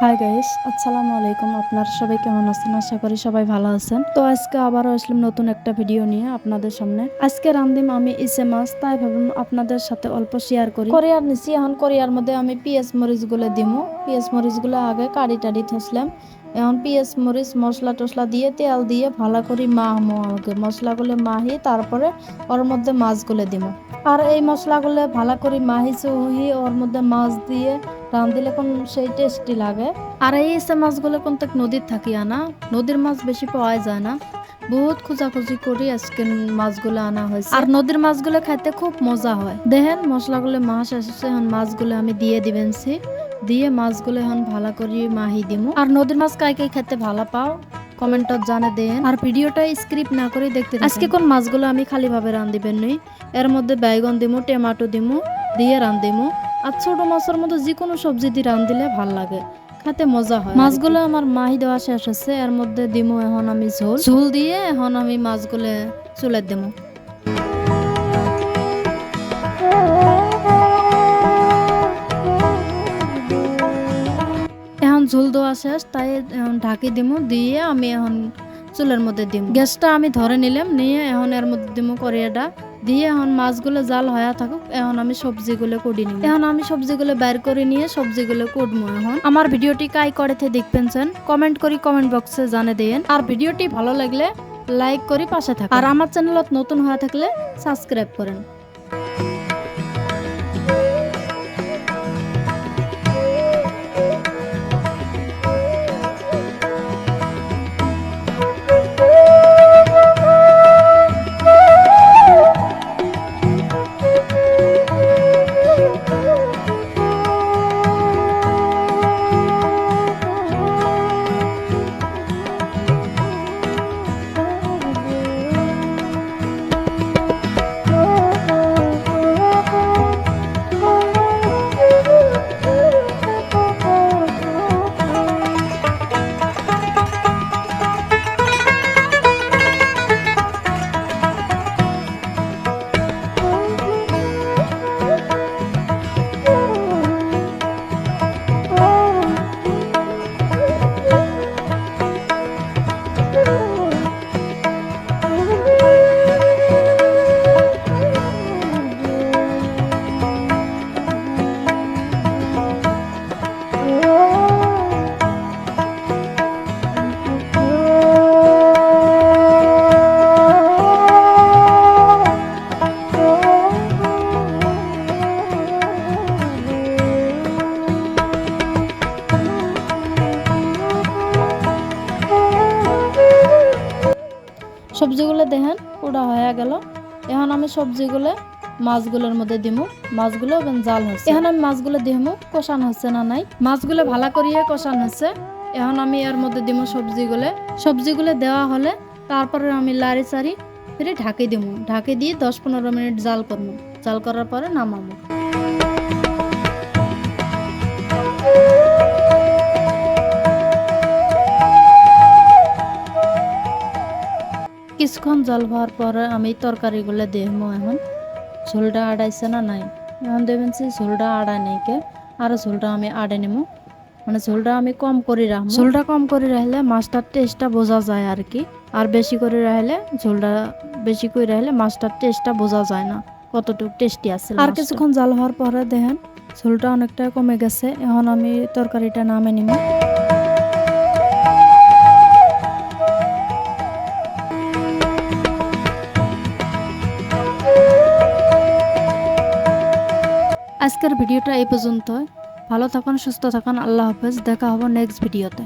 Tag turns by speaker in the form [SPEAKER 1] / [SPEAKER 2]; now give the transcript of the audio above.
[SPEAKER 1] Hi guys, আসসালামু আলাইকুম। আপনারা সবাই কেমন আছেন? আশা করি সবাই ভালো আছেন। তো আজকে আবারও আসলাম নতুন একটা ভিডিও নিয়ে আপনাদের সামনে। আজকে রান্ধিম আমি ইসে মাছ, তাই ভাবলাম আপনাদের সাথে অল্প শেয়ার করি। কোরিয়ার নিছি, এখন কোরিয়ার মধ্যে আমি পেঁয়াজ মরিচ গুলো দিমু। পেঁয়াজ মরিচ গুলো আগে কাটি টাড়ি থাসলাম। এখন পেঁয়াজ মরিচ মশলা টসলা দিয়ে তেল দিয়ে ভালো করে মাখমো। আগে মশলাগুলো মাহি তারপরে ওর মধ্যে মাছগুলো দিমু। আর এই মশলাগুলো ভালো করে মাহি চুহি ওর মধ্যে মাছ দিয়ে রাঁধিলে কোন সেই টেস্টি লাগে। আর এই ইসে মাছগুলো কোন নদীর থাকি আনা, নদীর মাছ বেশি পাওয়া যায় না। বহুত খোঁজাখুঁজি করি আজকে মাছগুলো আনা হয়েছে। আর নদীর মাছগুলো খাইতে খুব মজা হয়। দেখেন মশলাগুলো মাছ এসেছে, এখন মাছগুলো আমি দিয়ে দিবেনছি। দিয়ে মাছগুলো এখন ভালো করে মাহি দিমু। আর নদীর মাছ কাই কাই খেতে ভালো পাও কমেন্টত জানে দেন। আর ভিডিওটা স্ক্রিপ্ট না করে দেখতে থাকুন। আজকে কোন মাছগুলো আমি খালি ভাবে রান্ধিবেন নই, এর মধ্যে বেগুন দিমু, টমেটো দিমু, দিয়ে রান্ধিমু। আর ছোট মাছের মধ্যে যে কোনো সবজি দিয়ে রান্ধিলে ভাল লাগে, খেতে মজা হয়। মাছগুলো আমার মাহি দেওয়া শেষ হচ্ছে, এর মধ্যে দিমু এখন আমি ঝোল দিয়ে এখন আমি মাছগুলো চুলে দিমু। এখন ঝোল দেওয়া শেষ, তাই এখন ঢাকি দিমু। দিয়ে আমি এখন চুলের মধ্যে দিম। গ্যাসটা আমি ধরে নিলাম, নিয়ে এখন এর মধ্যে দিমু কড়াইটা দিয়ে এখন মাছগুলো জাল হয়ে থাকুক। এখন আমি সবজিগুলো কুটি নিব। এখন আমি সবজিগুলো বের করে নিয়ে সবজিগুলো কুটবো। এখন আমার ভিডিওটি কাই করেতে দেখবেন কমেন্ট করি কমেন্ট বক্সে জানে দেন। আর ভিডিওটি ভালো লাগলে লাইক করি পাশে থাকুন। আর আমার চ্যানেলত নতুন হয়ে থাকলে সাবস্ক্রাইব করেন। সবজিগুলো দেখেন পোড়া হয়ে গেল। এখন আমি সবজিগুলো মাছগুলোর মধ্যে দিমু। মাছগুলো জাল হচ্ছে, এখন আমি মাছগুলো দিমু। কষান হচ্ছে না নাই, মাছগুলো ভালো করিয়ে কষান হচ্ছে। এখন আমি এর মধ্যে দিমু সবজিগুলো দেওয়া হলে তারপরে আমি লাড়ি চাড়ি ফিরে ঢাকি দিমু। ঢাকি দিয়ে 10-15 মিনিট জাল করবো। জাল করার পরে নামাবো। কিছুক্ষণ জল হওয়ার পরে আমি তরকারিগুলো দেখবো এখন ঝোলটা আড়াইছে না নাই। এখন দেখবেন ঝোলটা আড়াই নেই কে, আর ঝোলটা আমি আড়ে নেবো। মানে ঝোলটা আমি কম করে রাখবো। ঝোলটা কম করে রাখলে মাছটার টেস্টটা বোঝা যায় আর কি। আর বেশি করে রাখলে ঝোলটা বেশি করে রাখলে মাছটার টেস্টটা বোঝা যায় না কতটুকু টেস্টি আছে। আর কিছুক্ষণ জাল হওয়ার পরে দেখেন ঝোলটা অনেকটা কমে গেছে। এখন আমি তরকারিটা নামে নিব। আজকের ভিডিওটা এই পর্যন্ত। ভালো থাকুন, সুস্থ থাকুন। আল্লাহ হাফেজ। দেখা হবে নেক্সট ভিডিওতে।